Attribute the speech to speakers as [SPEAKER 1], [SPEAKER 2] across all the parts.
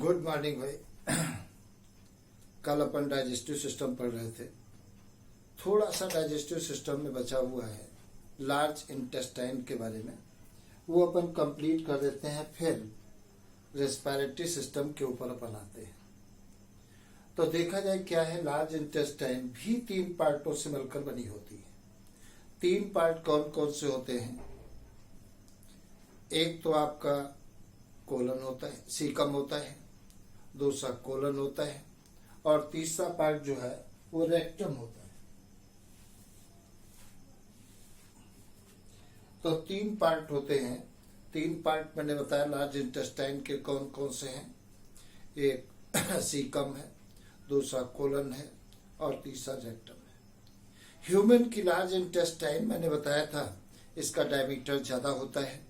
[SPEAKER 1] Good morning भाई। कल अपन digestive system पढ़ रहे थे। थोड़ा सा डाइजेस्टिव सिस्टम में बचा हुआ है लार्ज इंटेस्टाइन के बारे में, वो अपन कंप्लीट कर देते हैं, फिर रेस्पिरेटरी सिस्टम के ऊपर अपन आते हैं। तो देखा जाए क्या है, लार्ज इंटेस्टाइन भी 3 पार्टों से मिलकर बनी होती है। 3 पार्ट कौन कौन से होते हैं? एक तो आपका कोलन होता है, सीकम होता है, दूसरा कोलन होता है और तीसरा पार्ट जो है वो रेक्टम होता है। तो 3 पार्ट होते हैं। 3 पार्ट मैंने बताया लार्ज इंटेस्टाइन के कौन कौन से हैं। एक सीकम है, दूसरा कोलन है और तीसरा रेक्टम है। ह्यूमन की लार्ज इंटेस्टाइन मैंने बताया था, इसका डायमीटर ज्यादा होता है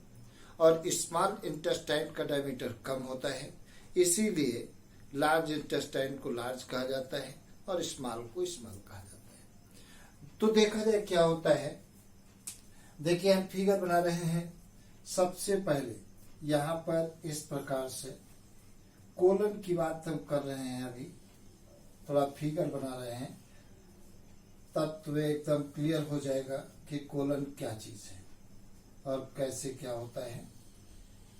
[SPEAKER 1] और स्मॉल इंटेस्टाइन का डायमीटर कम होता है। इसीलिए लार्ज इंटेस्टाइन को लार्ज कहा जाता है और स्मॉल को स्मॉल कहा जाता है। तो देखा जाए क्या होता है, देखिए हम फिगर बना रहे हैं। सबसे पहले यहाँ पर इस प्रकार से कोलन की बात हम कर रहे हैं, अभी थोड़ा फिगर बना रहे हैं, तब तो एकदम क्लियर हो जाएगा कि कोलन क्या चीज है और कैसे क्या होता है।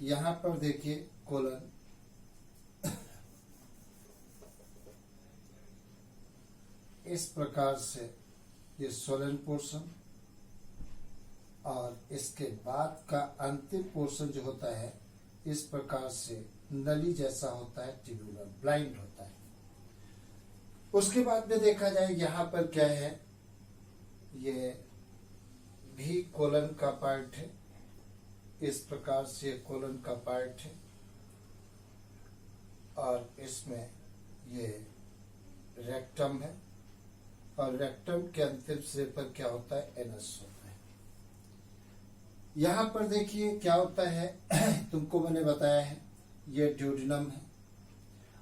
[SPEAKER 1] यहाँ पर देखिए कोलन, इस प्रकार से ये सोलन पोर्शन और इसके बाद का अंतिम पोर्शन जो होता है इस प्रकार से नली जैसा होता है, ट्यूबुलर ब्लाइंड होता है। उसके बाद में देखा जाए यहाँ पर क्या है, ये भी कोलन का पार्ट है। इस प्रकार से कोलन का पार्ट है और इसमें ये रेक्टम है और रेक्टम के अंतिम सिरे पर क्या होता है, एनस होता है। यहाँ पर देखिए क्या होता है, तुमको मैंने बताया है ये ड्यूडेनम है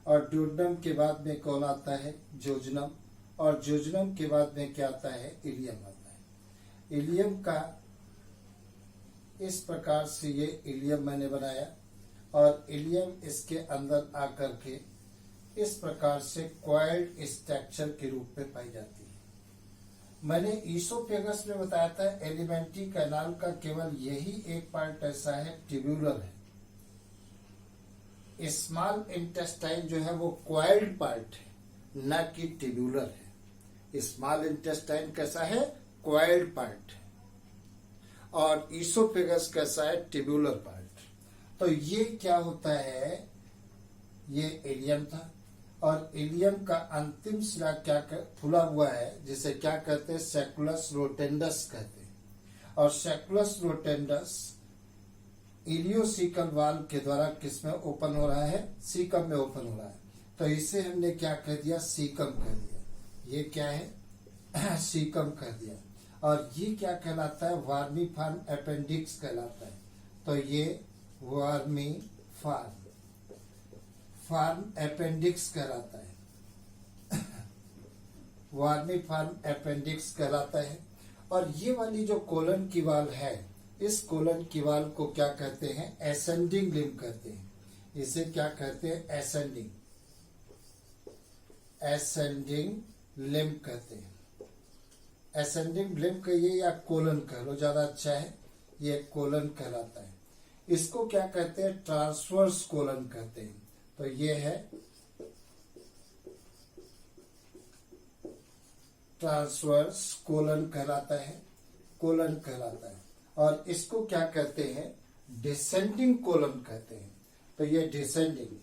[SPEAKER 1] और ड्यूडेनम के बाद में कौन आता है, जोजनम, और जोजनम के बाद में क्या आता है, इलियम आता है। इलियम का इस प्रकार से ये इलियम मैंने बनाया और इलियम इसके अंदर आकर के इस प्रकार से कॉइल्ड स्ट्रक्चर के रूप में पाई जाती है। मैंने ईसोफेगस में बताया था एलिमेंट्री कैनाल का केवल यही एक पार्ट ऐसा है, ट्यूबुलर है। स्मॉल इंटेस्टाइन जो है वो कॉइल्ड पार्ट है, न कि ट्यूबुलर है। स्मॉल इंटेस्टाइन कैसा है, कॉइल्ड पार्ट है और ईसोफेगस कैसा है, ट्यूबुलर पार्ट। तो ये क्या होता है, ये इलियम था और इलियम का अंतिम सिरा क्या फुला हुआ है, जिसे क्या कहते हैं, सैकुलस रोटेंडस कहते हैं। और सैकुलस रोटेंडस इलियोसिकल वाल्व के द्वारा किसमें ओपन हो रहा है, सीकम में ओपन हो रहा है। तो इसे हमने क्या कह दिया, सीकम कह दिया। ये क्या है, सीकम कह दिया। और ये क्या कहलाता है, वार्मीफॉर्म अपेंडिक्स कहलाता है। तो ये वार्मीफॉर्म अपेंडिक्स कहलाता है। वार्मीफॉर्म अपेंडिक्स कहलाता है। और ये वाली जो कोलन की वाल है, इस कोलन की वाल को क्या कहते हैं, एसेंडिंग लिम्ब कहते हैं। इसे क्या कहते हैं, एसेंडिंग लिम्ब कहते हैं। एसेंडिंग लिम्ब कहिए या कोलन कह लो, ज्यादा अच्छा है, ये कोलन कहलाता है। इसको क्या कहते हैं, ट्रांसवर्स कोलन कहते हैं। तो ये है ट्रांसवर्स कोलन कहलाता है, कोलन कहलाता है। और इसको क्या कहते हैं, डिसेंडिंग कोलन कहते हैं। तो ये डिसेंडिंग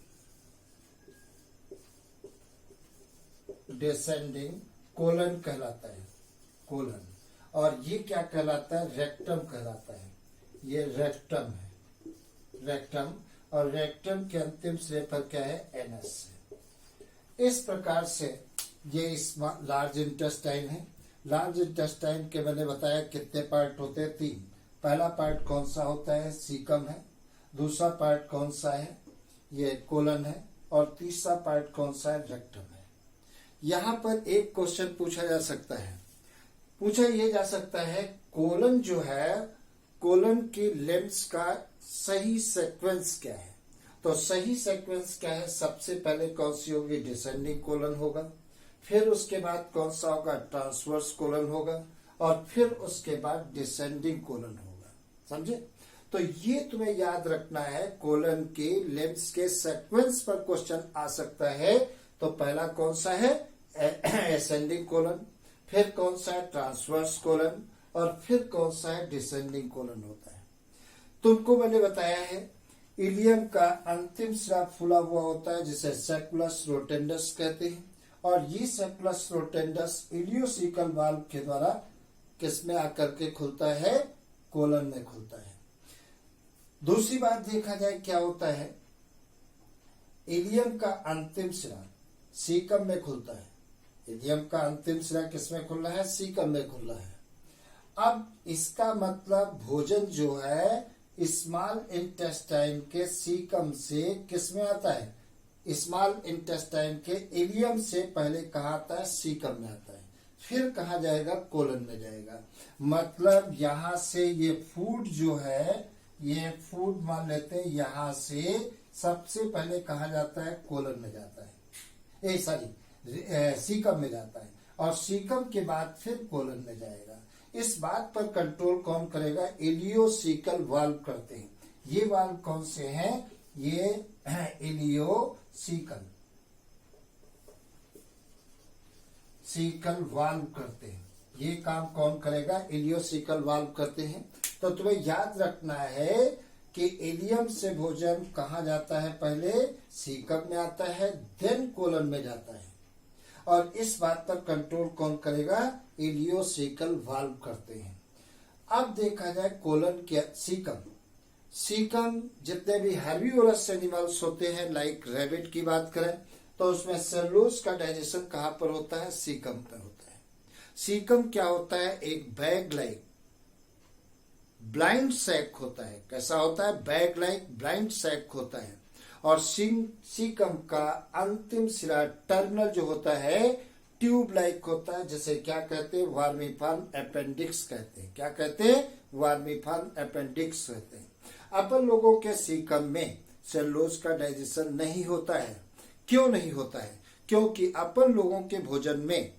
[SPEAKER 1] कोलन कहलाता है, कोलन। और ये क्या कहलाता है, रेक्टम कहलाता है। ये रेक्टम है, रेक्टम। और रेक्टम के अंतिम सिरे पर क्या है, एनस है। इस प्रकार से ये लार्ज इंटेस्टाइन है। लार्ज इंटेस्टाइन के मैंने बताया कितने पार्ट होते हैं, 3। पहला पार्ट कौन सा होता है, सीकम है। दूसरा पार्ट कौन सा है, ये कोलन है। और तीसरा पार्ट कौन सा है, रेक्टम है। यहाँ पर एक क्वेश्चन पूछा जा सकता है, पूछा ये जा सकता है, कोलन जो है, कोलन की लिम्ब्स का सही सीक्वेंस क्या है। तो तो सही सीक्वेंस क्या है, सबसे पहले कौन सी होगी, डिसेंडिंग कोलन होगा, फिर उसके बाद कौन सा होगा, ट्रांसवर्स कोलन होगा, और फिर उसके बाद डिसेंडिंग कोलन होगा। समझे? तो ये तुम्हें याद रखना है, कोलन के लेंथ्स के सीक्वेंस पर क्वेश्चन आ सकता है। तो पहला कौन सा है, असेंडिंग कोलन, फिर कौन सा है ट्रांसवर्स कोलन, और फिर कौन सा है डिसेंडिंग कोलन होता है। तुमको मैंने बताया है इलियम का अंतिम सिरा फूला हुआ होता है जिसे सैकुलस रोटेंडस कहते हैं, और ये सैकुलस रोटेंडस इलियोसिकल वाल्व के द्वारा किसमें आकर के खुलता है, कोलन में खुलता है। दूसरी बात देखा जाए क्या होता है, इलियम का अंतिम सिरा सीकम में खुलता है। इलियम का अंतिम सिरा किसमें खुल रहा है, सीकम में खुल रहा है। अब इसका मतलब भोजन जो है स्मॉल इंटेस्टाइन के सीकम से किसमें आता है, स्मॉल इंटेस्टाइन के इलियम से पहले कहाँ आता है, सीकम में आता है, फिर कहाँ जाएगा, कोलन में जाएगा। मतलब यहाँ से ये फूड जो है, ये फूड मान लेते हैं, यहाँ से सबसे पहले कहा जाता है, कोलन में जाता है, सीकम में जाता है, और सीकम के बाद फिर कोलन में जाएगा। इस बात पर कंट्रोल कौन करेगा, इलियोसिकल वाल्व करते हैं। ये वाल्व कौन से हैं, ये इलियोसिकल वाल्व करते हैं। ये काम कौन करेगा, इलियोसिकल वाल्व करते हैं। तो तुम्हें याद रखना है कि इलियम से भोजन कहाँ जाता है, पहले सीकम में आता है, देन कोलन में जाता है, और इस बात पर कंट्रोल कौन करेगा, इलियोसिकल वाल्व करते हैं। अब देखा जाए कोलन के सीकम जितने भी हर्बीवोरस एनिमल्स होते हैं, लाइक रैबिट की बात करें तो उसमें सेलुलोज का डाइजेशन कहाँ पर होता है, सीकम पर होता है। सीकम क्या होता है, एक बैग लाइक ब्लाइंड सैक होता है। कैसा होता है, बैग लाइक ब्लाइंड सैक होता है। और सीकम का अंतिम सिरा टर्मिनल जो होता है ट्यूब लाइक होता है, जिसे क्या कहते हैं, वर्मीफॉर्म अपेंडिक्स कहते हैं। क्या कहते हैं, वर्मीफॉर्म अपेंडिक्स कहते हैं। अपन लोगों के सीकम में सेलुलोज का डाइजेशन नहीं होता है। क्यों नहीं होता है, क्योंकि अपन लोगों के भोजन में,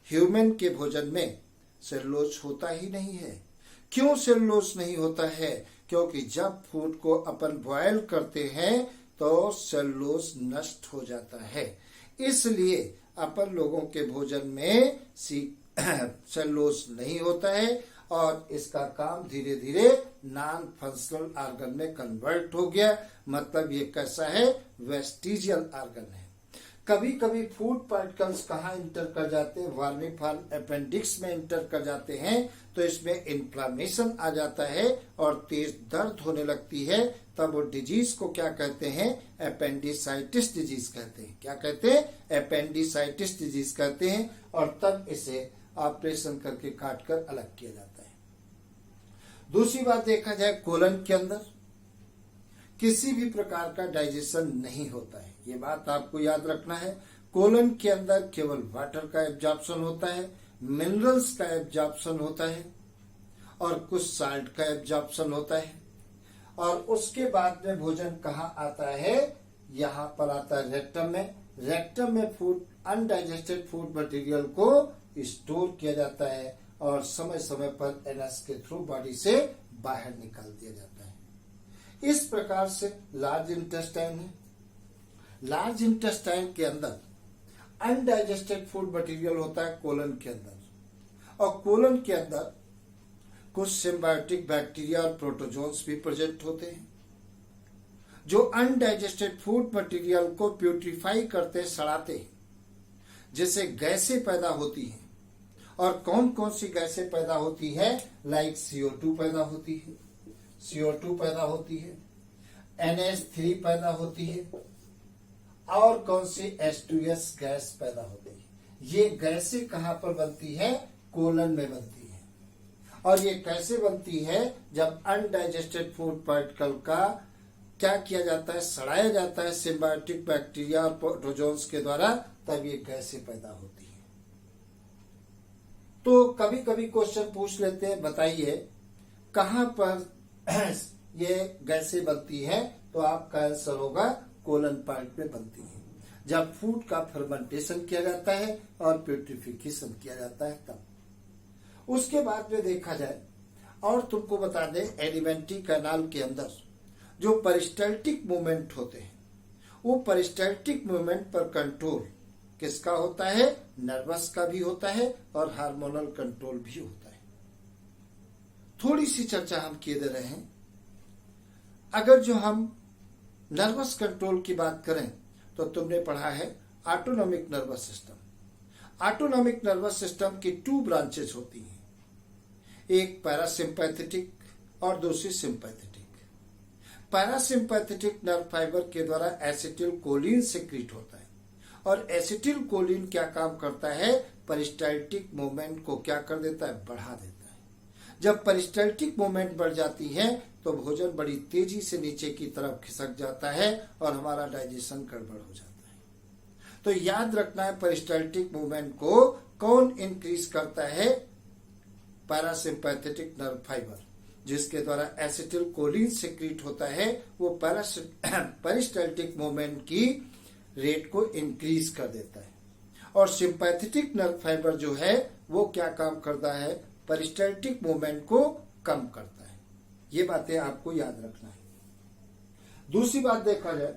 [SPEAKER 1] ह्यूमन के भोजन में सेलुलोज होता ही नहीं है। क्यों सेलुलोज नहीं होता है, क्योंकि जब फूड को अपन बॉयल करते हैं तो सेलुलोज नष्ट हो जाता है। इसलिए अपन लोगों के भोजन में सेलुलोज नहीं होता है, और इसका काम धीरे धीरे नॉन फंक्शनल ऑर्गन में कन्वर्ट हो गया। मतलब ये कैसा है, वेस्टिजियल ऑर्गन है। कभी कभी फूड पार्टिकल्स कहाँ इंटर कर जाते हैं, वर्मीफॉर्म अपेंडिक्स में इंटर कर जाते हैं, तो इसमें इन्फ्लामेशन आ जाता है और तेज दर्द होने लगती है। तब वो डिजीज को क्या कहते हैं, अपेंडिसाइटिस डिजीज कहते हैं। क्या कहते हैं, अपेंडिसाइटिस डिजीज कहते हैं। और तब इसे ऑपरेशन करके काट कर अलग किया जाता है। दूसरी बात देखा जाए, कोलन के अंदर किसी भी प्रकार का डाइजेशन नहीं होता है। ये बात आपको याद रखना है। कोलन के अंदर केवल वाटर का एब्जॉर्प्शन होता है, मिनरल्स का एब्जॉर्प्शन होता है, और कुछ साल्ट का एब्जॉर्प्शन होता है। और उसके बाद में भोजन कहाँ आता है, यहाँ पर आता है रेक्टम में। रेक्टम में फूड, अनडाइजेस्टेड फूड मटेरियल को स्टोर किया जाता है और समय समय पर एनएस के थ्रू बॉडी से बाहर निकाल दिया जाता है। इस प्रकार से लार्ज इंटेस्टाइन है। लार्ज इंटेस्टाइन के अंदर अनडाइजेस्टेड फूड मटेरियल होता है कोलन के अंदर, और कोलन के अंदर कुछ सिम्बायोटिक बैक्टीरिया और प्रोटोजोन्स भी प्रेजेंट होते हैं, जो अनडाइजेस्टेड फूड मटेरियल को प्यूरिफाई करते, सड़ाते हैं, जिससे गैसें पैदा होती हैं। और कौन कौन सी गैसें पैदा होती है, लाइक CO2 पैदा होती है, CO2 पैदा होती है, NH3 पैदा होती है, और कौन सी H2S गैस पैदा होती है। ये गैसें कहाँ पर बनती है, कोलन में बनती है। और ये कैसे बनती है, जब अनडाइजेस्टेड फूड पार्टिकल का क्या किया जाता है, सड़ाया जाता है सिम्बायोटिक बैक्टीरिया और प्रोटोजोन्स के द्वारा, तब ये गैसें पैदा होती है। तो कभी कभी क्वेश्चन पूछ लेते हैं, बताइए कहाँ पर ये गैसें बनती हैं, तो आपका आंसर होगा कोलन पार्ट में बनती है जब फूड का फर्मेंटेशन किया जाता है और प्यूरिफिकेशन किया जाता है तब। उसके बाद में देखा जाए और तुमको बता दें, एलिमेंट्री कैनाल के अंदर जो पेरिस्टाल्टिक मूवमेंट होते हैं, वो पेरिस्टाल्टिक मूवमेंट पर कंट्रोल किसका होता है? नर्वस का भी होता है और हार्मोनल कंट्रोल भी होता है। थोड़ी सी चर्चा हम किए दे रहे हैं। अगर जो हम नर्वस कंट्रोल की बात करें तो तुमने पढ़ा है autonomic nervous system. Autonomic nervous system की 2 ब्रांचेस होती हैं, एक पैरासिम्पैथेटिक और दूसरी सिंपैथेटिक। पैरासिम्पैथेटिक नर्व फाइबर के द्वारा एसिटिल कोलिन सिक्रीट होता है और एसिटिल कोलिन क्या काम करता है? पेरिस्टाल्टिक मूवमेंट को क्या कर देता है? बढ़ा देता है। जब पेरिस्टाल्टिक मूवमेंट बढ़ जाती है तो भोजन बड़ी तेजी से नीचे की तरफ खिसक जाता है और हमारा डाइजेशन गड़बड़ हो जाता है। तो याद रखना है, पेरिस्टाल्टिक मूवमेंट को कौन इंक्रीज करता है? पैरासिम्पैथेटिक नर्व फाइबर, जिसके द्वारा एसिटिल कोलिन सिक्रीट होता है, वो पेरिस्टाल्टिक मूवमेंट की रेट को इंक्रीज कर देता है। और सिंपैथेटिक नर्व फाइबर जो है वो क्या काम करता है? पेरिस्टाल्टिक मूवमेंट को कम करता है। ये बातें आपको याद रखना है। दूसरी बात देखा जाए,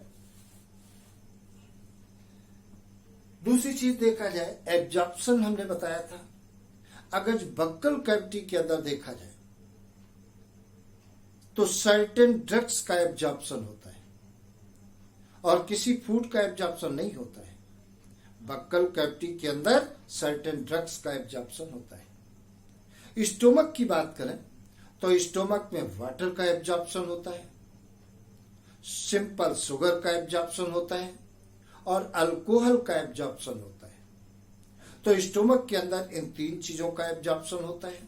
[SPEAKER 1] दूसरी चीज देखा जाए, एब्जॉर्प्शन हमने बताया था। अगर बक्कल कैविटी के अंदर देखा जाए तो सर्टेन ड्रग्स का एब्जॉर्प्शन होता है और किसी फूड का एब्जॉर्प्शन नहीं होता है। बक्कल कैविटी के अंदर सर्टेन ड्रग्स का एब्जॉर्प्शन होता है। स्टोमक की बात करें तो स्टोमक में वाटर का एब्जॉर्प्शन होता है, सिंपल शुगर का एब्जॉर्प्शन होता है और अल्कोहल का एब्जॉर्प्शन होता है। तो स्टोमक के अंदर इन 3 चीजों का एब्जॉर्प्शन होता है।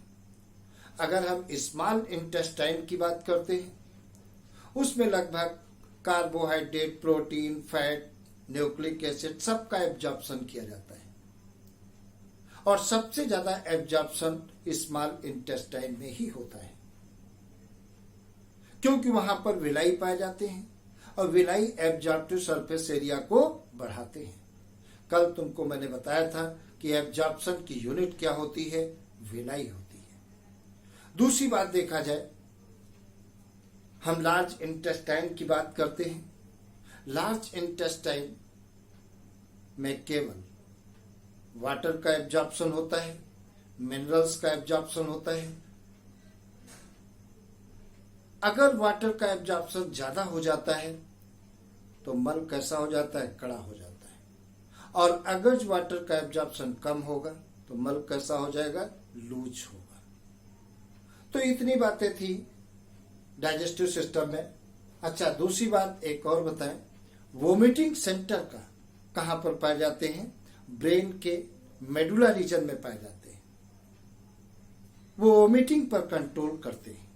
[SPEAKER 1] अगर हम स्मॉल इंटेस्टाइन की बात करते हैं, उसमें लगभग carbohydrate, protein, fat, nucleic acid सबका एब्जॉर्प्शन किया जाता है और सबसे ज्यादा एब्जॉर्प्शन स्मॉल इंटेस्टाइन में ही होता है, क्योंकि वहां पर विलाई पाए जाते हैं और विलाई एब्जॉर्प्टिव सरफेस एरिया को बढ़ाते हैं। कल तुमको मैंने बताया था कि एब्जॉर्प्शन की यूनिट क्या होती है? विलाई होती है। दूसरी बात देखा जाए, हम लार्ज इंटेस्टाइन की बात करते हैं। लार्ज इंटेस्टाइन में केवल वाटर का एब्जॉर्प्शन होता है, मिनरल्स का एब्जॉर्प्शन होता है। अगर वाटर का एब्जॉर्प्शन ज्यादा हो जाता है तो मल कैसा हो जाता है? कड़ा हो जाता है। और अगर वाटर का एब्जॉर्प्शन कम होगा तो मल कैसा हो जाएगा? लूज होगा। तो इतनी बातें थी डाइजेस्टिव सिस्टम में। अच्छा, दूसरी बात एक और बताएं, वोमिटिंग सेंटर का कहां पर पाए जाते हैं? ब्रेन के मेडुला रीजन में पाए जाते हैं। वो वोमिटिंग पर कंट्रोल करते हैं।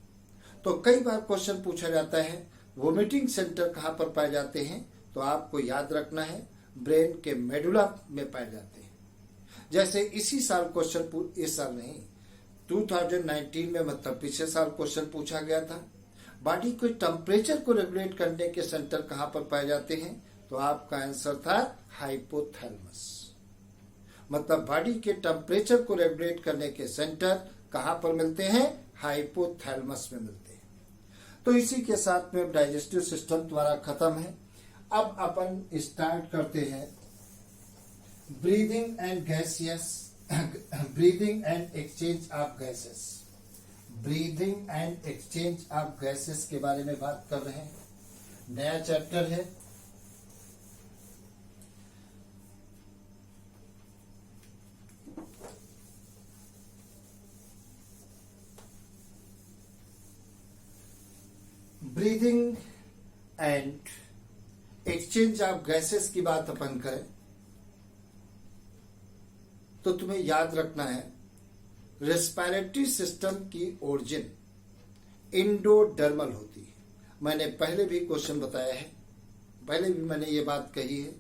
[SPEAKER 1] तो कई बार क्वेश्चन पूछा जाता है वोमिटिंग सेंटर कहां पर पाए जाते हैं, तो आपको याद रखना है ब्रेन के मेडुला में पाए जाते हैं। जैसे इसी साल क्वेश्चन, इस साल नहीं 2019 में, मतलब पिछले साल क्वेश्चन पूछा गया था, बॉडी के टेम्परेचर को रेगुलेट करने के सेंटर कहां पर पाए जाते हैं? तो आपका आंसर था हाइपोथैलेमस। मतलब बॉडी के टेम्परेचर को रेगुलेट करने के सेंटर कहां पर मिलते हैं? हाइपोथैलेमस में मिलते हैं। तो इसी के साथ में डाइजेस्टिव सिस्टम तुम्हारा खत्म है। अब अपन स्टार्ट करते हैं breathing and gaseous, breathing and exchange of gases. Breathing and exchange of gases के बारे में बात कर रहे हैं। नया चैप्टर है। Breathing and exchange of gases की बात अपन करें तो तुम्हें याद रखना है रेस्पिरेटरी सिस्टम की ओरिजिन इंडोडर्मल होती है। मैंने पहले भी क्वेश्चन बताया है, पहले भी मैंने ये बात कही है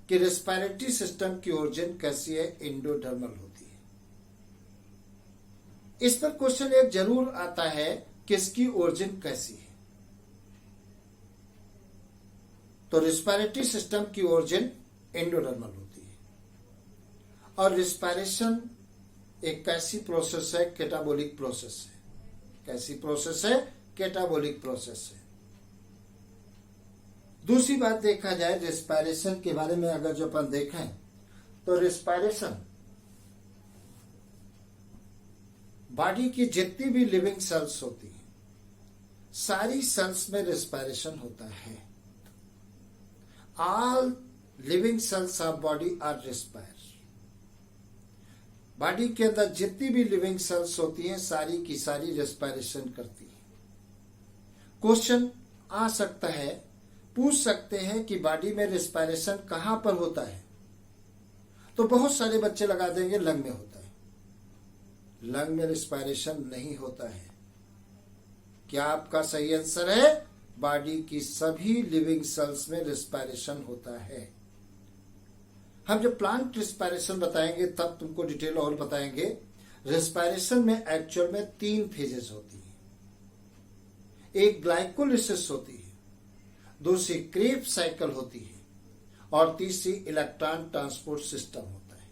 [SPEAKER 1] कि रेस्पिरेटरी सिस्टम की ओरिजिन कैसी है? इंडोडर्मल होती है। इस पर क्वेश्चन एक जरूर आता है कि इसकी ओरिजिन कैसी है। तो रिस्पायरेटरी सिस्टम की ओरिजिन एंडोडर्मल होती है और रिस्पायरेशन एक कैसी प्रोसेस है, कैटाबोलिक प्रोसेस है। कैसी प्रोसेस है? कैटाबोलिक प्रोसेस है। दूसरी बात देखा जाए रिस्पायरेशन के बारे में, अगर जो अपन देखें तो रिस्पायरेशन बॉडी की जितनी भी लिविंग सेल्स होती हैं, सारी सेल्स में रिस्पायरेशन होता है। All living cells of body are respire. Body के अंदर जितनी भी लिविंग सेल्स होती हैं, सारी की सारी रेस्पिरेशन करती हैं। क्वेश्चन आ सकता है, पूछ सकते हैं कि बॉडी में रेस्पिरेशन कहां पर होता है? तो बहुत सारे बच्चे लगा देंगे लंग में होता है। लंग में रेस्पिरेशन नहीं होता है। क्या आपका सही आंसर है? बॉडी की सभी लिविंग सेल्स में रेस्पिरेशन होता है। हम जब प्लांट रेस्पिरेशन बताएंगे तब तुमको डिटेल और बताएंगे। रेस्पिरेशन में एक्चुअल में 3 फेजेस होती हैं। एक ग्लाइकोलिसिस होती है, दूसरी क्रेब्स साइकिल होती है और तीसरी इलेक्ट्रॉन ट्रांसपोर्ट सिस्टम होता है।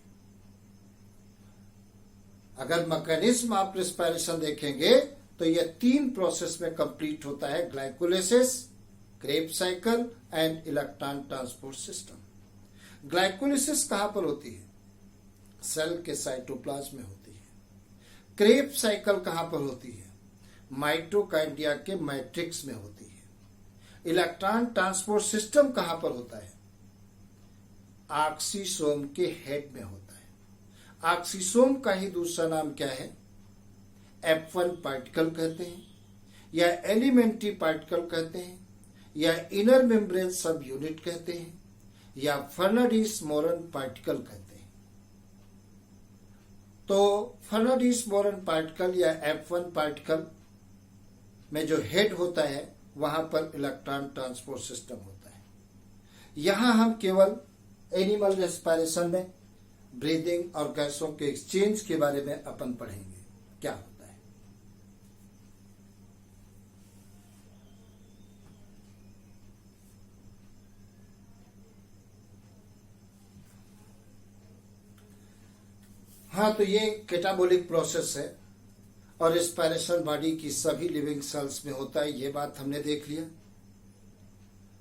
[SPEAKER 1] अगर मैकेनिज्म आप रेस्पिरेशन देखेंगे तो यह 3 प्रोसेस में कंप्लीट होता है, glycolysis, Krebs cycle and electron transport system. Glycolysis कहां पर होती है? सेल के साइटोप्लाज्म में होती है। क्रेब्स साइकिल कहां पर होती है? माइटोकांड्रिया के मैट्रिक्स में होती है। इलेक्ट्रॉन ट्रांसपोर्ट सिस्टम कहां पर होता है? ऑक्सीसोम के हेड में होता है। ऑक्सीसोम का ही दूसरा नाम क्या है? F1 पार्टिकल कहते हैं, या एलिमेंट्री पार्टिकल कहते हैं, या इनर मेम्ब्रेन सब यूनिट कहते हैं, या फर्नाडीज मोरन पार्टिकल कहते हैं। तो फर्नाडीज मोरन पार्टिकल या F1 पार्टिकल में जो हेड होता है वहां पर इलेक्ट्रॉन ट्रांसपोर्ट सिस्टम होता है। यहां हम केवल एनिमल रेस्पिरेशन में ब्रीदिंग और गैसों के एक्सचेंज के बारे में अपन पढ़ेंगे क्या होता है। हाँ, तो ये कैटाबोलिक प्रोसेस है और रेस्पिरेशन बॉडी की सभी लिविंग सेल्स में होता है। ये बात हमने देख लिया।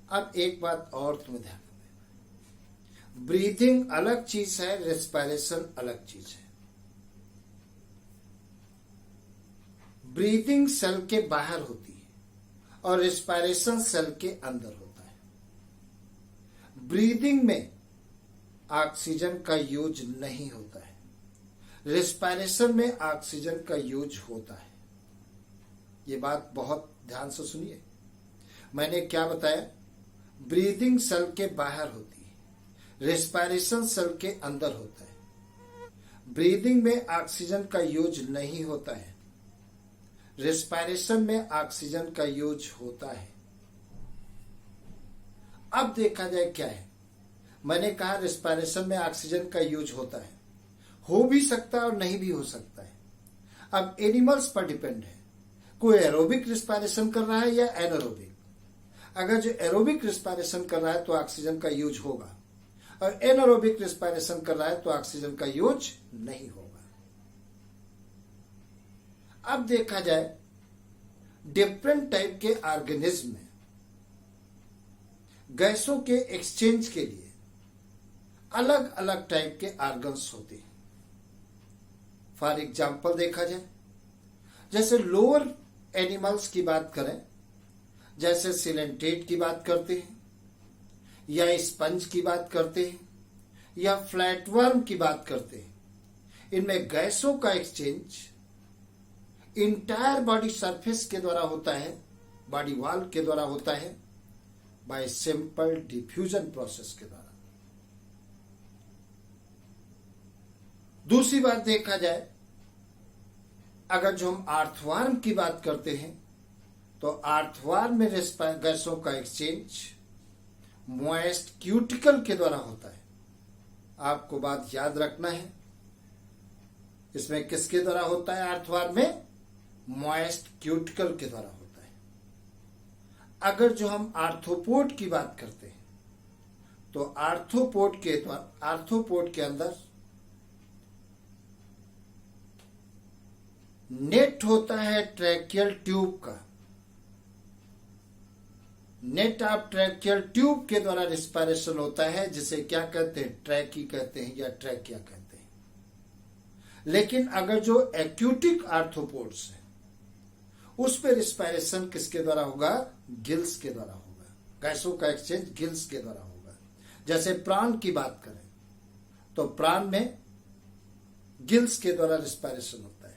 [SPEAKER 1] अब एक बात और तुम्हें ध्यान देना, ब्रीथिंग अलग चीज है, रेस्पिरेशन अलग चीज है। ब्रीथिंग सेल के बाहर होती है और रेस्पिरेशन सेल के अंदर होता है। ब्रीदिंग में ऑक्सीजन का यूज नहीं होता है, रेस्पिरेशन में ऑक्सीजन का यूज होता है। ये बात बहुत ध्यान से सुनिए। मैंने क्या बताया? ब्रीदिंग सेल के बाहर होती है, रेस्पिरेशन सेल के अंदर होता है। ब्रीदिंग में ऑक्सीजन का यूज नहीं होता है, रेस्पिरेशन में ऑक्सीजन का यूज होता है। अब देखा जाए क्या है। मैंने कहा रेस्पिरेशन में ऑक्सीजन का यूज होता है, हो भी सकता है और नहीं भी हो सकता है। अब एनिमल्स पर डिपेंड है, कोई एरोबिक रिस्पायरेशन कर रहा है या एनारोबिक। अगर जो एरोबिक रिस्पायरेशन कर रहा है तो ऑक्सीजन का यूज होगा, और एनारोबिक रिस्पायरेशन कर रहा है तो ऑक्सीजन का यूज नहीं होगा। अब देखा जाए डिफरेंट टाइप के ऑर्गेनिज्म में गैसों के एक्सचेंज के लिए अलग अलग टाइप के ऑर्गन्स होते हैं। फॉर एग्जाम्पल देखा जाए, जैसे लोअर एनिमल्स की बात करें, जैसे सिलेंटेट की बात करते हैं, या स्पंज की बात करते हैं, या फ्लैटवर्म की बात करते हैं, इनमें गैसों का एक्सचेंज इंटायर बॉडी सरफेस के द्वारा होता है, बॉडी वॉल के द्वारा होता है, बाय सिंपल डिफ्यूजन प्रोसेस के द्वारा। दूसरी बात देखा जाए, अगर जो हम अर्थवर्म की बात करते हैं तो अर्थवर्म में गैसों का एक्सचेंज मॉइस्ट क्यूटिकल के द्वारा होता है। आपको बात याद रखना है, इसमें किसके द्वारा होता है? अर्थवर्म में मॉइस्ट क्यूटिकल के द्वारा होता है। अगर जो हम आर्थ्रोपोड की बात करते हैं तो आर्थ्रोपोड के अंदर नेट होता है ट्रैकियल ट्यूब का। नेट ऑफ ट्रैकियल ट्यूब के द्वारा रिस्पायरेशन होता है, जिसे क्या कहते हैं, ट्रैकी कहते हैं या ट्रैकिया कहते हैं। लेकिन अगर जो एक्यूटिक आर्थ्रोपोड्स है उस पे रिस्पायरेशन किसके द्वारा होगा, गिल्स के द्वारा होगा। गैसों का एक्सचेंज गिल्स के द्वारा होगा। जैसे प्राण की बात करें तो प्राण में गिल्स के द्वारा रिस्पायरेशन होता है।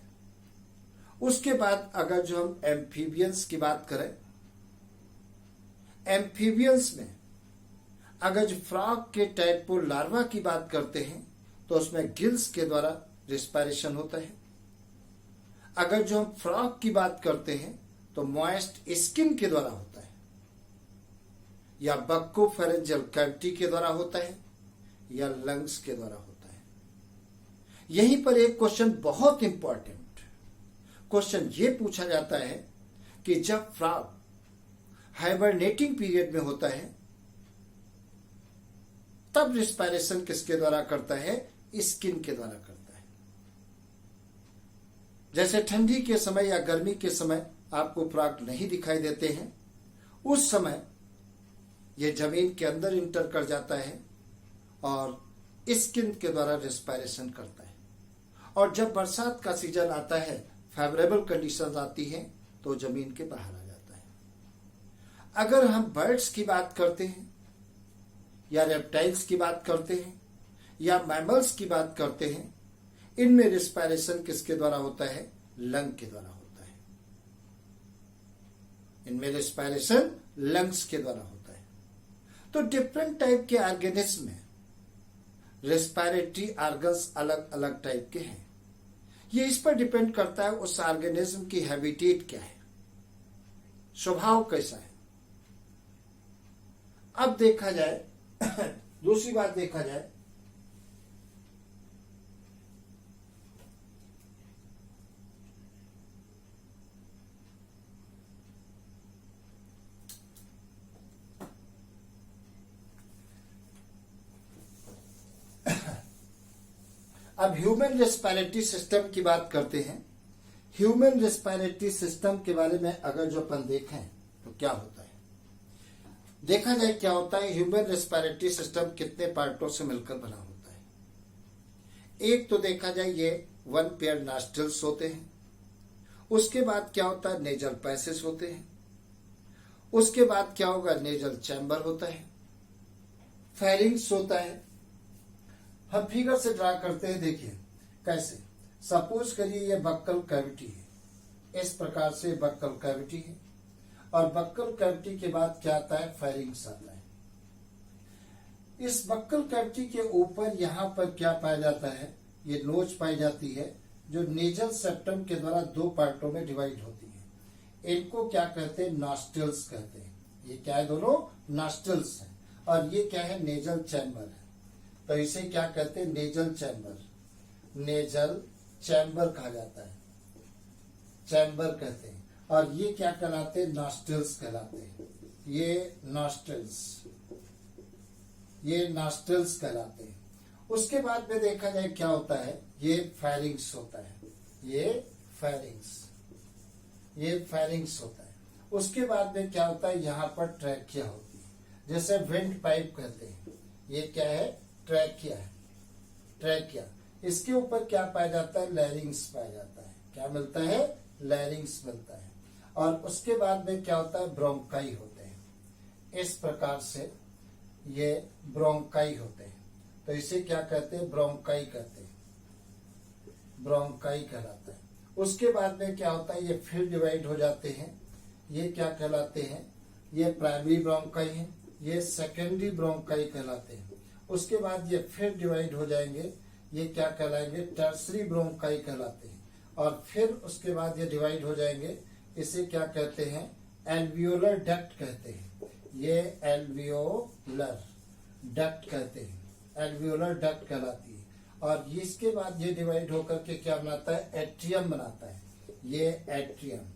[SPEAKER 1] उसके बाद अगर जो हम एम्फीबियंस की बात करें, एम्फीबियंस में अगर जो फ्रॉग के टैडपोल लार्वा की बात करते हैं तो उसमें गिल्स के द्वारा रिस्पायरेशन होता है। अगर जो हम फ्रॉग की बात करते हैं तो मॉइस्ट स्किन के द्वारा होता है, या बक्कोफेरेंजियल कैविटी के द्वारा होता है, या लंग्स के द्वारा होता है। यहीं पर एक क्वेश्चन बहुत इंपॉर्टेंट क्वेश्चन ये पूछा जाता है कि जब फ्रॉग हाइबरनेटिंग पीरियड में होता है तब रिस्पायरेशन किसके द्वारा करता है, स्किन के द्वारा करता है। जैसे ठंडी के समय या गर्मी के समय आपको फ्रॉग नहीं दिखाई देते हैं, उस समय ये जमीन के अंदर इंटर कर जाता है और स्किन के द्वारा रिस्पायरेशन करता है। और जब बरसात का सीजन आता है, फेवरेबल कंडीशंस आती हैं, तो जमीन के बाहर आ जाता है। अगर हम बर्ड्स की बात करते हैं या रेप्टाइल्स की बात करते हैं या मैमल्स की बात करते हैं, इनमें रिस्पायरेशन किसके द्वारा होता है, लंग के द्वारा होता है। इनमें रिस्पायरेशन लंग्स के द्वारा होता है। तो डिफरेंट टाइप के ऑर्गेनिज्म में रेस्पिरेटरी ऑर्गन्स अलग अलग टाइप के हैं। ये इस पर डिपेंड करता है उस ऑर्गेनिज्म की हैबिटेट क्या है, स्वभाव कैसा है। अब देखा जाए दूसरी बात देखा जाए अब ह्यूमन रेस्पिरेटरी सिस्टम की बात करते हैं। ह्यूमन रेस्पिरेटरी सिस्टम के बारे में अगर जो अपन देखें तो क्या होता है, देखा जाए क्या होता है। ह्यूमन रेस्पिरेटरी सिस्टम कितने पार्टों से मिलकर बना होता है। एक तो देखा जाए ये 1 पेयर नॉस्ट्रिल्स होते हैं। उसके बाद क्या होता है, नेजल पैसेज होते हैं। उसके बाद क्या होगा, नेजल चैम्बर होता है, फेरिंग्स होता है। हम फिगर से ड्रा करते हैं, देखिए कैसे। सपोज करिए ये बक्कल कैविटी है, इस प्रकार से बक्कल कैविटी है, और बक्कल कैविटी के बाद क्या आता है, फेरिंग्स आता है। इस बक्कल कैविटी के ऊपर यहाँ पर क्या पाया जाता है, ये नोच पाई जाती है, जो नेजल सेप्टम के द्वारा 2 पार्टों में डिवाइड होती है। इनको क्या कहते हैं, नॉस्ट्रिल्स कहते हैं। ये क्या है, दोनों नॉस्ट्रिल्स हैं। और ये क्या है, नेजल चैम्बर है। तो इसे क्या कहते हैं, नेजल चैम्बर। नेजल चैम्बर कहा जाता है, चैम्बर कहते हैं। और ये क्या कहलाते हैं, नॉस्ट्रिल्स कहलाते हैं। ये नॉस्ट्रिल्स कहलाते हैं। उसके बाद में देखा जाए क्या होता है, ये फेरिंग्स होता है, ये फेरिंग्स होता है। उसके बाद में क्या होता है, यहाँ पर ट्रैकिया होती है, जैसे वेंट पाइप कहते हैं। ये क्या है, ट्रैकिया है, ट्रैकिया। इसके ऊपर क्या पाया जाता है, लैरिंग्स पाया जाता है। क्या मिलता है, लैरिंग्स मिलता है। और उसके बाद में क्या होता है, ब्रोंकाई होते हैं। इस प्रकार से ये ब्रोंकाई होते हैं। तो इसे क्या कहते हैं, ब्रोंकाई कहते हैं, ब्रोंकाई कहलाता है। उसके बाद में क्या होता है, ये फिर डिवाइड हो जाते हैं। ये क्या कहलाते हैं, ये प्राइमरी ब्रोंकाई है, ये सेकेंडरी ब्रोंकाई कहलाते हैं। उसके बाद ये फिर डिवाइड हो जाएंगे, ये क्या कहलाएंगे, टर्सरी ब्रोंकाई कहलाते हैं। और फिर उसके बाद ये डिवाइड हो जाएंगे, इसे क्या कहते हैं, एल्वियोलर डक्ट कहते हैं। ये एल्वियोलर डक्ट कहते हैं, एल्वियोलर डक्ट कहलाती है। और इसके बाद ये डिवाइड होकर के क्या बनाता है, एट्रियम बनाता है। ये एट्रियम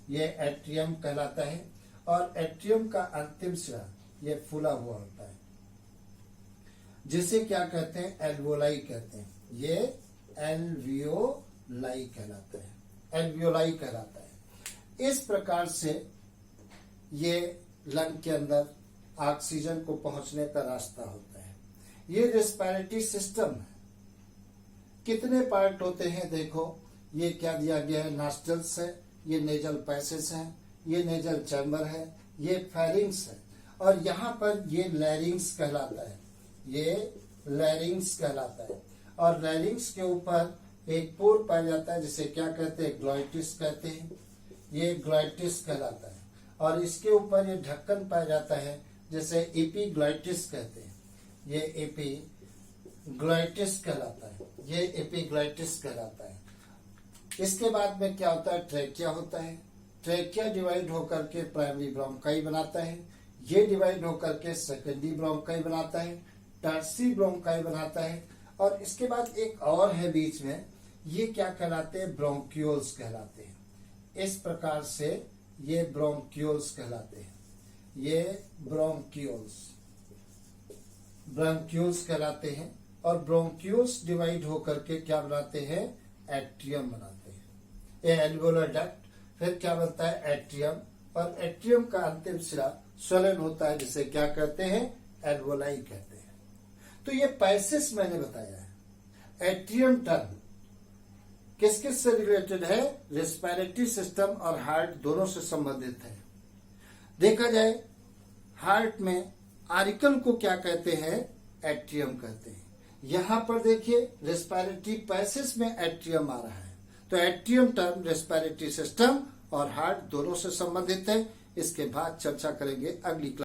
[SPEAKER 1] ये एट्रियम कहलाता है। और एट्रियम का अंतिम सिरा ये फूला हुआ होता है, जिसे क्या कहते हैं, एल्वियोलाई कहते हैं। ये एल्वियोलाई कहलाता है, एल्वियोलाई कहलाता है। इस प्रकार से ये लंग के अंदर ऑक्सीजन को पहुंचने का रास्ता होता है। ये रेस्पिरेटरी सिस्टम है। कितने पार्ट होते हैं देखो, ये क्या दिया गया है, नॉस्ट्रल्स है, ये नेजल पैसेज है, ये नेजल चैम्बर है, ये फेरिंग्स है, और यहाँ पर ये लैरिंग्स कहलाता है, ये लैरिंग्स कहलाता है। और लैरिंग्स के ऊपर एक पोर पाया जाता है जिसे क्या कहते हैं, ग्लॉटिस कहते हैं, ये ग्लॉटिस कहलाता है। और इसके ऊपर ये ढक्कन पाया जाता है जिसे एपिग्लॉटिस कहते हैं, ये एपिग्लॉटिस कहलाता है, ये एपिग्लॉटिस कहलाता है। इसके बाद में क्या होता है, ट्रेकिया होता है। ट्रेकिया डिवाइड होकर के प्राइमरी ब्रोंकाई बनाता है, ये डिवाइड होकर के सेकेंडरी ब्रोंकाई बनाता है, टर्सी ब्रोंकाई बनाता है। और इसके बाद एक और है बीच में, ये क्या कहलाते हैं, ब्रोंक्यूल्स कहलाते हैं। इस प्रकार से ये ब्रोंक्यूल्स कहलाते हैं, ये ब्रोंक्यूल्स ब्रोंक्यूल्स कहलाते हैं। और ब्रोंक्यूल्स डिवाइड होकर के क्या बनाते हैं, एट्रियम बनाते हैं, ये एल्वियोलर डक्ट। फिर क्या बनता है, एट्रियम। और एट्रियम का अंतिम सिरा स्वलन होता है जिसे क्या कहते हैं, एल्वियोलाई कहते हैं। तो ये पैसेज मैंने बताया है। एट्रियम टर्म किस किस से रिलेटेड है, रेस्पिरेटरी सिस्टम और हार्ट दोनों से संबंधित है। देखा जाए हार्ट में आरिकल को क्या कहते हैं, एट्रियम कहते हैं। यहां पर देखिए रेस्पिरेटरी पैसेज में एट्रियम आ रहा है, तो एट्रियम टर्म रेस्पिरेटरी सिस्टम और हार्ट दोनों से संबंधित है। इसके बाद चर्चा करेंगे अगली क्लास।